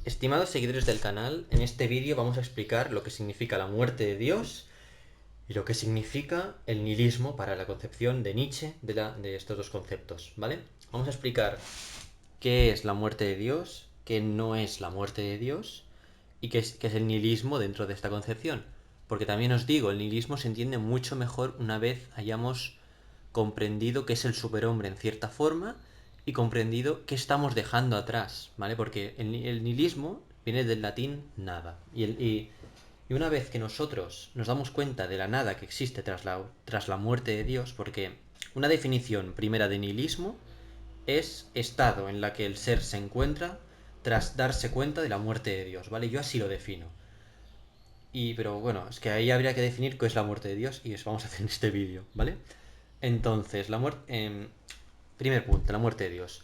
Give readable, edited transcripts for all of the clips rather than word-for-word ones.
Estimados seguidores del canal, en este vídeo vamos a explicar lo que significa la muerte de Dios y lo que significa el nihilismo para la concepción de Nietzsche de estos dos conceptos, ¿vale? Vamos a explicar qué es la muerte de Dios, qué no es la muerte de Dios y qué es el nihilismo dentro de esta concepción. Porque también os digo, el nihilismo se entiende mucho mejor una vez hayamos comprendido qué es el superhombre en cierta forma y comprendido qué estamos dejando atrás, ¿vale? Porque el nihilismo viene del latín nada. Y una vez que nosotros nos damos cuenta de la nada que existe tras la muerte de Dios, porque una definición primera de nihilismo es estado en la que el ser se encuentra tras darse cuenta de la muerte de Dios, ¿vale? Yo así lo defino. Pero bueno, es que ahí habría que definir qué es la muerte de Dios y eso vamos a hacer en este vídeo, ¿vale? Entonces, la muerte... primer punto, la muerte de Dios.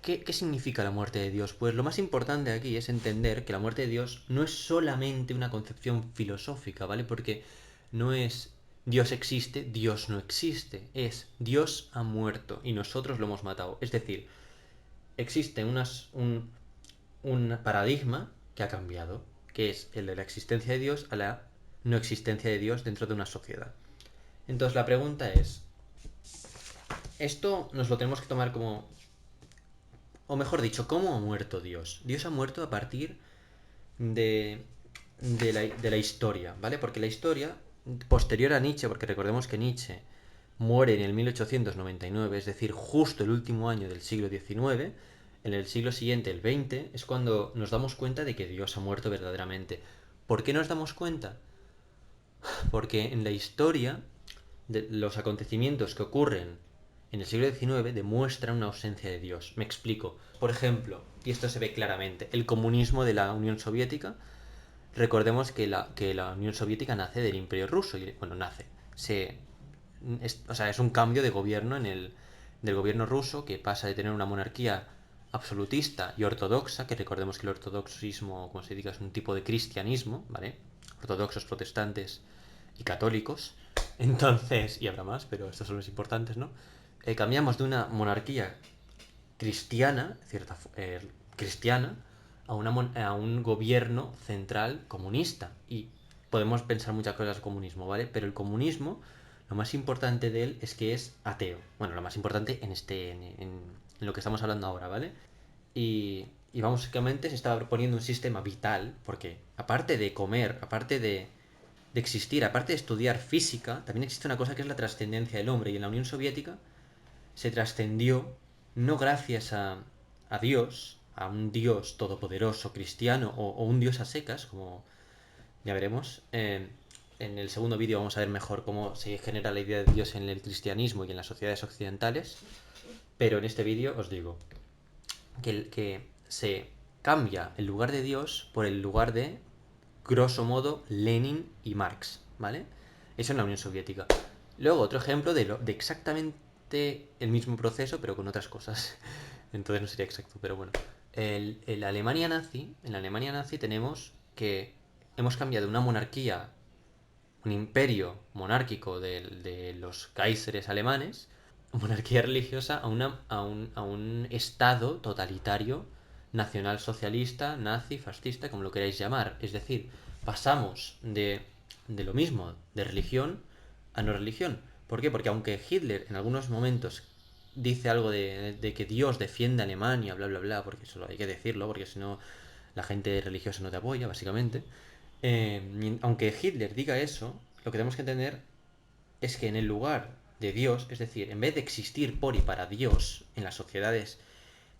¿Qué significa la muerte de Dios? Pues lo más importante aquí es entender que la muerte de Dios no es solamente una concepción filosófica, ¿vale? Porque no es Dios existe, Dios no existe. Es Dios ha muerto y nosotros lo hemos matado. Es decir, existe un paradigma que ha cambiado, que es el de la existencia de Dios a la no existencia de Dios dentro de una sociedad. Entonces la pregunta es, esto nos lo tenemos que tomar como, o mejor dicho, ¿cómo ha muerto Dios? Dios ha muerto a partir de, de la historia, ¿vale? Porque la historia, posterior a Nietzsche, porque recordemos que Nietzsche muere en el 1899, es decir, justo el último año del siglo XIX, en el siglo siguiente, el XX, es cuando nos damos cuenta de que Dios ha muerto verdaderamente. ¿Por qué nos damos cuenta? Porque en la historia, de los acontecimientos que ocurren en el siglo XIX demuestran una ausencia de Dios. Me explico. Por ejemplo, y esto se ve claramente, el comunismo de la Unión Soviética. Recordemos que la Unión Soviética nace del Imperio Ruso. Y, bueno, nace. O sea, es un cambio de gobierno del gobierno ruso que pasa de tener una monarquía absolutista y ortodoxa, que recordemos que el ortodoxismo, como se diga, es un tipo de cristianismo, ¿vale? Ortodoxos, protestantes y católicos. Entonces, y habrá más, pero estos son los importantes, ¿no? Cambiamos de una monarquía cristiana, cristiana, a un gobierno central comunista. Y podemos pensar muchas cosas del comunismo, ¿vale? Pero el comunismo, lo más importante de él es que es ateo. Bueno, lo más importante en lo que estamos hablando ahora, ¿vale? Y básicamente se está proponiendo un sistema vital, porque aparte de comer, aparte de existir, aparte de estudiar física, también existe una cosa que es la trascendencia del hombre. Y en la Unión Soviética se trascendió no gracias a Dios, a un Dios todopoderoso cristiano o un Dios a secas, como ya veremos. En el segundo vídeo vamos a ver mejor cómo se genera la idea de Dios en el cristianismo y en las sociedades occidentales. Pero en este vídeo os digo que se cambia el lugar de Dios por el lugar de, grosso modo, Lenin y Marx, ¿vale? Eso en la Unión Soviética. Luego, otro ejemplo de exactamente el mismo proceso, pero con otras cosas. Entonces no sería exacto, pero bueno. En la Alemania nazi tenemos que hemos cambiado una monarquía, un imperio monárquico de los kaiseres alemanes, monarquía religiosa, a un estado totalitario, nacional-socialista, nazi, fascista, como lo queráis llamar. Es decir, pasamos de lo mismo, de religión a no religión. ¿Por qué? Porque aunque Hitler en algunos momentos dice algo de que Dios defiende a Alemania, bla, bla, bla, porque eso hay que decirlo, porque si no la gente religiosa no te apoya, básicamente. Aunque Hitler diga eso, lo que tenemos que entender es que en el lugar de Dios, es decir, en vez de existir por y para Dios en las sociedades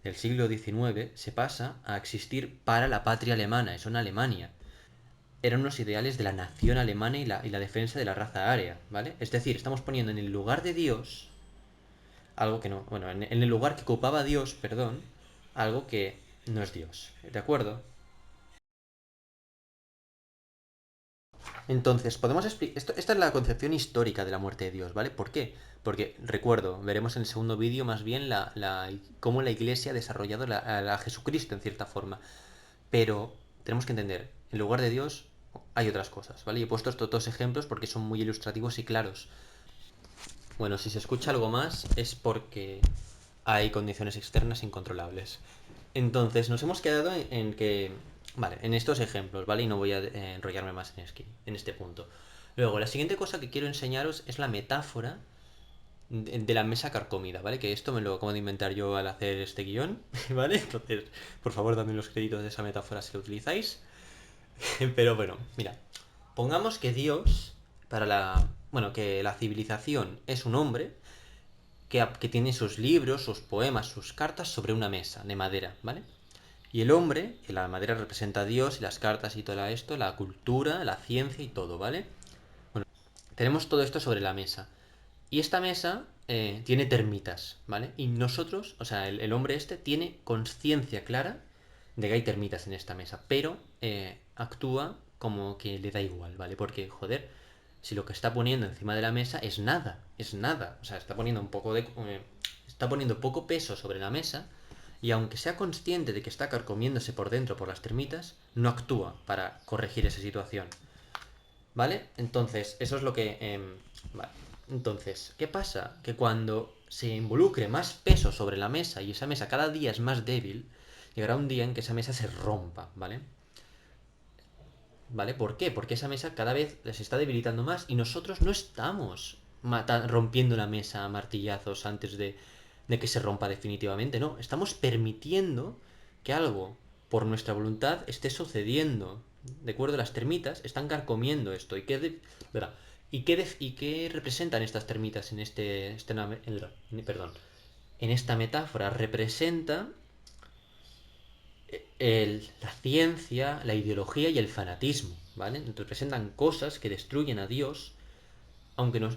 del siglo XIX, se pasa a existir para la patria alemana, eso en Alemania. Eran unos ideales de la nación alemana y la defensa de la raza aria, ¿vale? Es decir, estamos poniendo en el lugar de Dios algo que no, bueno, en el lugar que ocupaba Dios, perdón, algo que no es Dios, ¿de acuerdo? Entonces, podemos explicar. Esta es la concepción histórica de la muerte de Dios, ¿vale? ¿Por qué? Porque, recuerdo, veremos en el segundo vídeo más bien cómo la iglesia ha desarrollado a Jesucristo en cierta forma. Pero tenemos que entender, en lugar de Dios hay otras cosas, ¿vale? Y he puesto estos dos ejemplos porque son muy ilustrativos y claros. Bueno, si se escucha algo más es porque hay condiciones externas incontrolables. Entonces, nos hemos quedado en que Vale, en estos ejemplos, ¿vale? Y no voy a enrollarme más en este punto. Luego, la siguiente cosa que quiero enseñaros es la metáfora de la mesa carcomida, ¿vale? Que esto me lo acabo de inventar yo al hacer este guión, ¿vale? Entonces, por favor, dame los créditos de esa metáfora si lo utilizáis. Pero bueno, mira, pongamos que Dios, bueno, que la civilización es un hombre que tiene sus libros, sus poemas, sus cartas sobre una mesa de madera, ¿vale? Y el hombre, que la madera representa a Dios y las cartas y todo esto, la cultura, la ciencia y todo, ¿vale? Bueno, tenemos todo esto sobre la mesa. Y esta mesa tiene termitas, ¿vale? Y nosotros, o sea, el hombre este tiene conciencia clara de que hay termitas en esta mesa, pero actúa como que le da igual, ¿vale? Porque, joder, si lo que está poniendo encima de la mesa es nada. O sea, está poniendo está poniendo poco peso sobre la mesa y aunque sea consciente de que está carcomiéndose por dentro por las termitas, no actúa para corregir esa situación. ¿Vale? Entonces, eso es lo que... vale. Entonces, ¿qué pasa? Que cuando se involucre más peso sobre la mesa y esa mesa cada día es más débil, llegará un día en que esa mesa se rompa, ¿vale? ¿Vale? ¿Por qué? Porque esa mesa cada vez se está debilitando más y nosotros no estamos rompiendo la mesa a martillazos antes de que se rompa definitivamente, no. Estamos permitiendo que algo, por nuestra voluntad, esté sucediendo. ¿De acuerdo? Las termitas están carcomiendo esto. Verá, ¿y qué representan estas termitas en perdón, en esta metáfora? Representa la ciencia, la ideología y el fanatismo, ¿vale? Entonces presentan cosas que destruyen a Dios,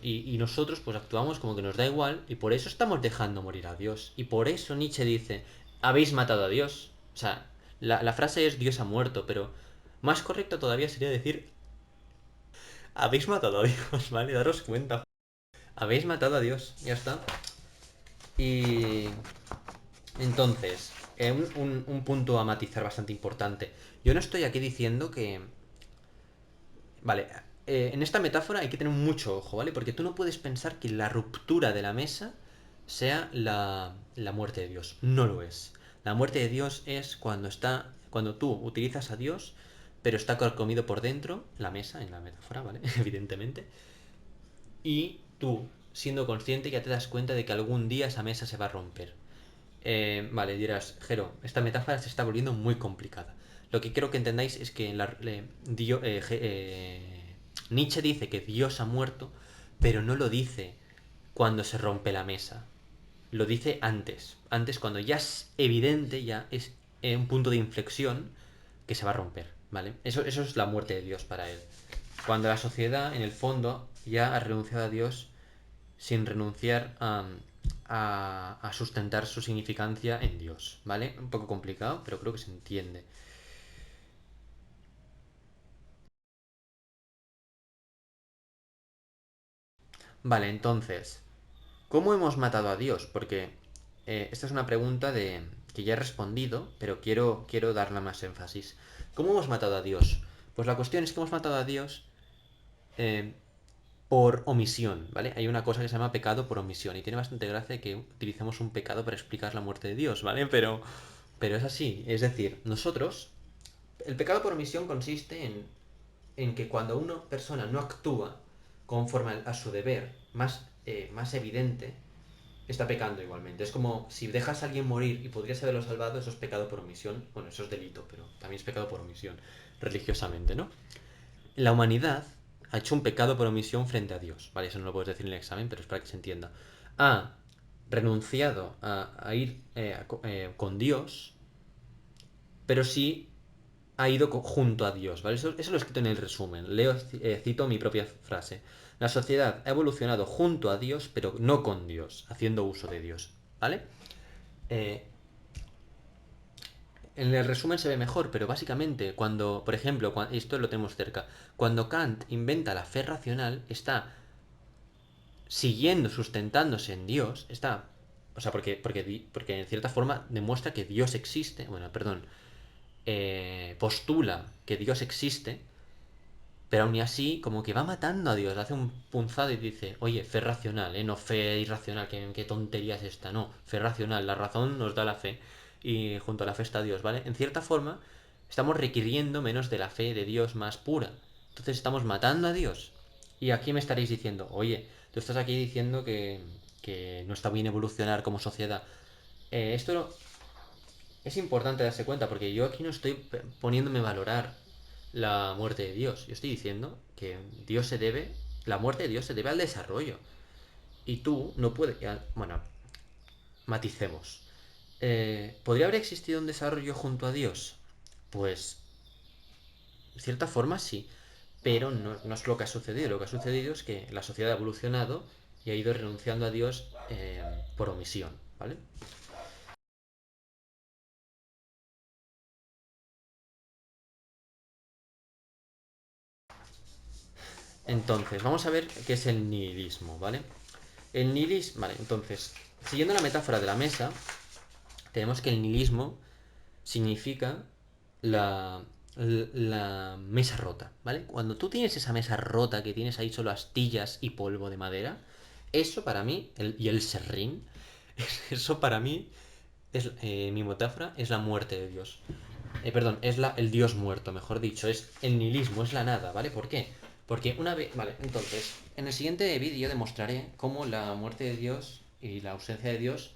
y nosotros pues actuamos como que nos da igual y por eso estamos dejando morir a Dios. Y por eso Nietzsche dice, habéis matado a Dios. O sea, la frase es Dios ha muerto, pero más correcto todavía sería decir, habéis matado a Dios, ¿vale? Daros cuenta. Habéis matado a Dios, ya está. Y entonces, un punto a matizar bastante importante. Yo no estoy aquí diciendo que vale, en esta metáfora hay que tener mucho ojo, ¿vale? Porque tú no puedes pensar que la ruptura de la mesa sea la muerte de Dios. No lo es. La muerte de Dios es cuando tú utilizas a Dios, pero está carcomido por dentro, la mesa, en la metáfora, ¿vale? Evidentemente. Y tú, siendo consciente, ya te das cuenta de que algún día esa mesa se va a romper. Vale, dirás, Jero, esta metáfora se está volviendo muy complicada. Lo que quiero que entendáis es que Nietzsche dice que Dios ha muerto, pero no lo dice cuando se rompe la mesa. Lo dice antes. Antes, cuando ya es evidente, ya es un punto de inflexión que se va a romper. ¿Vale? Eso es la muerte de Dios para él. Cuando la sociedad, en el fondo, ya ha renunciado a Dios sin renunciar a sustentar su significancia en Dios, ¿vale? Un poco complicado, pero creo que se entiende. Vale, entonces, ¿cómo hemos matado a Dios? Porque esta es una pregunta que ya he respondido, pero quiero darle más énfasis. ¿Cómo hemos matado a Dios? Pues la cuestión es que hemos matado a Dios eh, por omisión, ¿vale? Hay una cosa que se llama pecado por omisión y tiene bastante gracia que utilicemos un pecado para explicar la muerte de Dios, ¿vale? Pero es así, es decir, nosotros, el pecado por omisión consiste en que cuando una persona no actúa conforme a su deber más evidente, está pecando igualmente. Es como si dejas a alguien morir y podrías haberlo salvado, eso es pecado por omisión. Bueno, eso es delito, pero también es pecado por omisión, religiosamente, ¿no? La humanidad ha hecho un pecado por omisión frente a Dios, ¿vale? Eso no lo puedes decir en el examen, pero es para que se entienda. Ha renunciado a ir con Dios, pero sí ha ido junto a Dios, ¿vale? Eso lo he escrito en el resumen. Cito mi propia frase. La sociedad ha evolucionado junto a Dios, pero no con Dios, haciendo uso de Dios, ¿vale? Eh, en el resumen se ve mejor, pero básicamente cuando, por ejemplo, esto lo tenemos cerca, cuando Kant inventa la fe racional, está siguiendo, sustentándose en Dios, o sea, porque en cierta forma demuestra que Dios existe, bueno, perdón, postula que Dios existe, pero aún y así, como que va matando a Dios, hace un punzado y dice, oye, fe racional, no fe irracional, qué tontería es esta, no, fe racional, la razón nos da la fe, y junto a la fe está Dios, ¿vale? En cierta forma, estamos requiriendo menos de la fe de Dios más pura. Entonces estamos matando a Dios. Y aquí me estaréis diciendo, oye, tú estás aquí diciendo que no está bien evolucionar como sociedad. Esto es importante darse cuenta porque yo aquí no estoy poniéndome a valorar la muerte de Dios. Yo estoy diciendo que la muerte de Dios se debe al desarrollo. Y tú no puedes... Bueno, maticemos. ¿Podría haber existido un desarrollo junto a Dios? Pues, de cierta forma sí, pero no es lo que ha sucedido. Lo que ha sucedido es que la sociedad ha evolucionado y ha ido renunciando a Dios por omisión, ¿vale? Entonces, vamos a ver qué es el nihilismo, ¿vale? El nihilismo, vale, entonces, siguiendo la metáfora de la mesa, tenemos que el nihilismo significa la, la mesa rota, ¿vale? Cuando tú tienes esa mesa rota que tienes ahí solo astillas y polvo de madera, eso para mí, y el serrín, eso para mí, es mi metáfora, es la muerte de Dios. Perdón, es el Dios muerto, mejor dicho, es el nihilismo, es la nada, ¿vale? ¿Por qué? Porque una vez, vale, entonces, en el siguiente vídeo demostraré cómo la muerte de Dios y la ausencia de Dios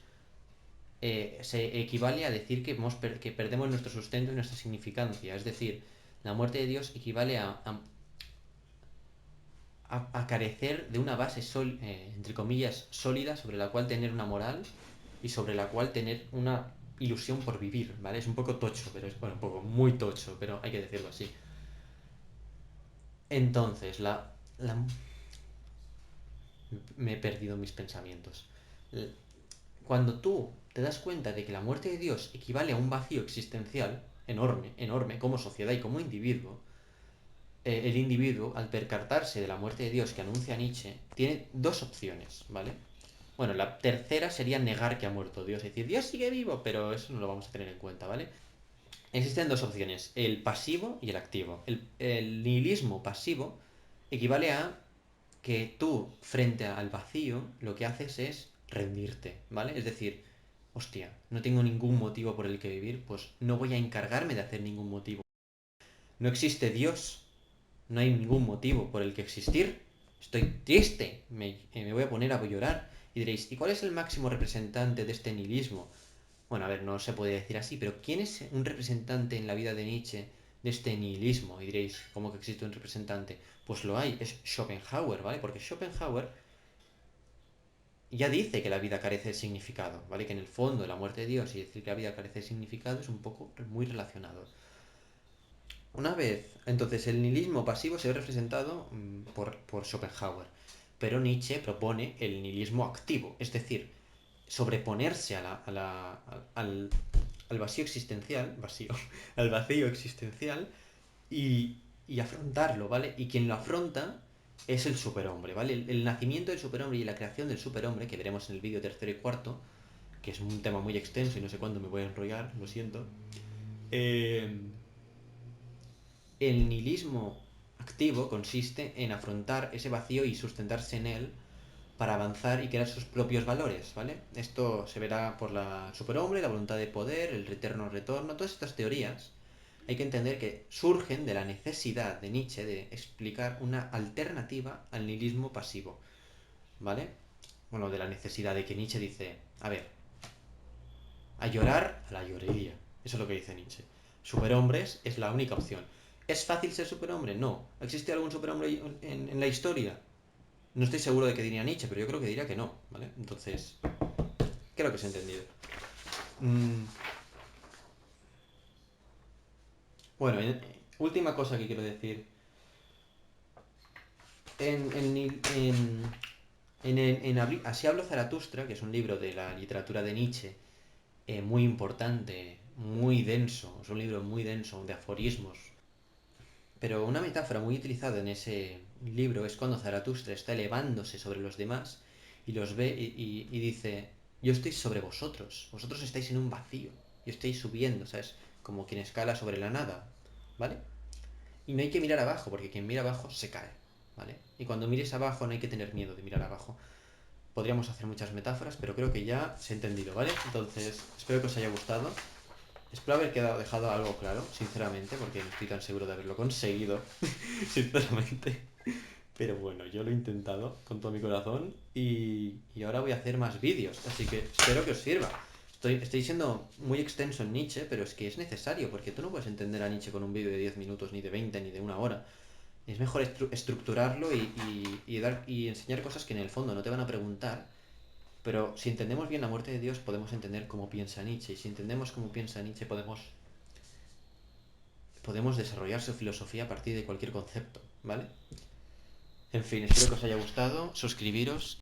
se equivale a decir que perdemos nuestro sustento y nuestra significancia. Es decir, la muerte de Dios equivale a carecer de una base, entre comillas, sólida sobre la cual tener una moral y sobre la cual tener una ilusión por vivir, ¿vale? Es un poco tocho, pero es, bueno, un poco muy tocho, pero hay que decirlo así. Entonces, me he perdido mis pensamientos. Cuando tú te das cuenta de que la muerte de Dios equivale a un vacío existencial enorme, enorme, como sociedad y como individuo, el individuo, al percatarse de la muerte de Dios que anuncia Nietzsche, tiene dos opciones, ¿vale? Bueno, la tercera sería negar que ha muerto Dios, es decir, Dios sigue vivo, pero eso no lo vamos a tener en cuenta, ¿vale? Existen dos opciones, el pasivo y el activo. El nihilismo pasivo equivale a que tú, frente al vacío, lo que haces es rendirte, ¿vale? Es decir, hostia, no tengo ningún motivo por el que vivir, pues no voy a encargarme de hacer ningún motivo. No existe Dios, no hay ningún motivo por el que existir. Estoy triste, me voy a poner a llorar. Y diréis, ¿y cuál es el máximo representante de este nihilismo? Bueno, a ver, no se puede decir así, pero ¿quién es un representante en la vida de Nietzsche de este nihilismo? Y diréis, ¿cómo que existe un representante? Pues lo hay, es Schopenhauer, ¿vale? Porque Schopenhauer ya dice que la vida carece de significado, ¿vale? Que en el fondo la muerte de Dios y decir que la vida carece de significado es un poco muy relacionado. Una vez, entonces el nihilismo pasivo se ve representado por Schopenhauer, pero Nietzsche propone el nihilismo activo, es decir, sobreponerse al vacío existencial, al vacío existencial y afrontarlo, ¿vale? Y quien lo afronta es el superhombre, ¿vale? El nacimiento del superhombre y la creación del superhombre, que veremos en el vídeo tercero y cuarto, que es un tema muy extenso y no sé cuándo me voy a enrollar, lo siento. Eh, el nihilismo activo consiste en afrontar ese vacío y sustentarse en él para avanzar y crear sus propios valores, ¿vale? Esto se verá por la superhombre, la voluntad de poder, el eterno retorno, todas estas teorías hay que entender que surgen de la necesidad de Nietzsche de explicar una alternativa al nihilismo pasivo, ¿vale? Bueno, de la necesidad de que Nietzsche dice, a ver, a llorar a la llorería, eso es lo que dice Nietzsche. Superhombres es la única opción. ¿Es fácil ser superhombre? No. ¿Existe algún superhombre en la historia? No estoy seguro de que diría Nietzsche, pero yo creo que diría que no, ¿vale? Entonces, creo que se ha entendido. Mm, bueno, última cosa que quiero decir. En, en, Así habló Zaratustra, que es un libro de la literatura de Nietzsche, muy importante, muy denso, es un libro muy denso, de aforismos. Pero una metáfora muy utilizada en ese libro es cuando Zaratustra está elevándose sobre los demás y los ve y dice, yo estoy sobre vosotros, vosotros estáis en un vacío, y estáis subiendo, ¿sabes? Como quien escala sobre la nada, ¿vale? Y no hay que mirar abajo, porque quien mira abajo se cae, ¿vale? Y cuando mires abajo no hay que tener miedo de mirar abajo. Podríamos hacer muchas metáforas, pero creo que ya se ha entendido, ¿vale? Entonces, espero que os haya gustado. Espero haber dejado algo claro, sinceramente, porque no estoy tan seguro de haberlo conseguido, sinceramente. Pero bueno, yo lo he intentado con todo mi corazón y ahora voy a hacer más vídeos, así que espero que os sirva. Estoy siendo muy extenso en Nietzsche, pero es que es necesario, porque tú no puedes entender a Nietzsche con un vídeo de 10 minutos, ni de 20 ni de una hora. Es mejor estructurarlo y enseñar cosas que en el fondo no te van a preguntar, pero si entendemos bien la muerte de Dios podemos entender cómo piensa Nietzsche, y si entendemos cómo piensa Nietzsche podemos desarrollar su filosofía a partir de cualquier concepto, ¿vale? En fin, espero que os haya gustado, suscribiros